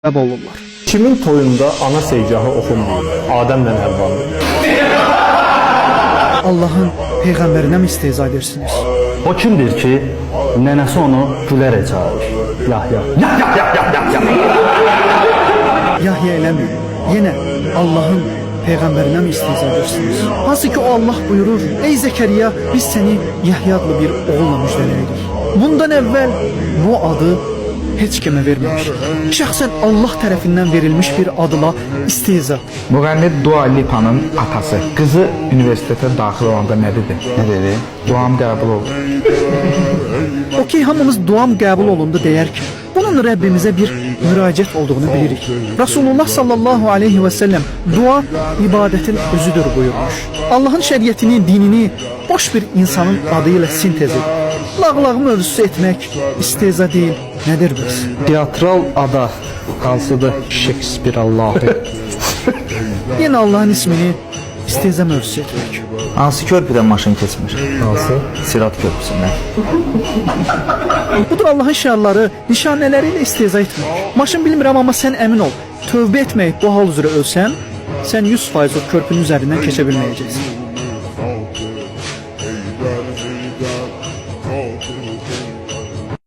olurlar. Kimin toyunda ana sevgahı oxunmuyor? Adəmlə Həvvanın. Allahın peyğəmbərinə mi istehza edersiniz? O kimdir ki, nənəsi onu gülərək çağırır? Yahya. Yahya eləmir. Yenə Allahın peyğəmbərinə mi istehza edersiniz? Hansı ki o Allah buyurur: ey Zekeriya, biz seni Yahya adlı bir oğulla müjdələyirik. Bundan əvvəl bu adı heç kimə verməmiş. Şəxsən Allah tərəfindən verilmiş bir adla istehza. Müğənni Dua Lipa'nın atası. Qızı universitetə daxil olanda nə dedi? Nə dedi? Duam qəbul oldu. Okey, hamımız duam qəbul olundu deyərkən, bunun Rəbbimizə bir müraciət olduğunu bilirik. Rasulullah sallallahu aleyhi və səlləm dua ibadətin özüdür buyurmuş. Allahın şəriətini, dinini boş bir insanın adı ilə sintez edir. Lağlağı mövzusu etmək istehza deyil, nədir biz? Teatral ada hansıdır? Shakespeare Allahı. Yenə Allahın ismini istehza mövzusu etmək. Hansı körpüdən maşın keçmir? Hansı? Sirat körpüsündən. Budur Allahın şiarları, nişanələri ilə istehza etmək. Maşın bilmirəm, amma sən əmin ol, tövbə etməyib bu hal üzrə ölsən, sən 100% o körpünün üzərindən keçə bilməyəcəksən.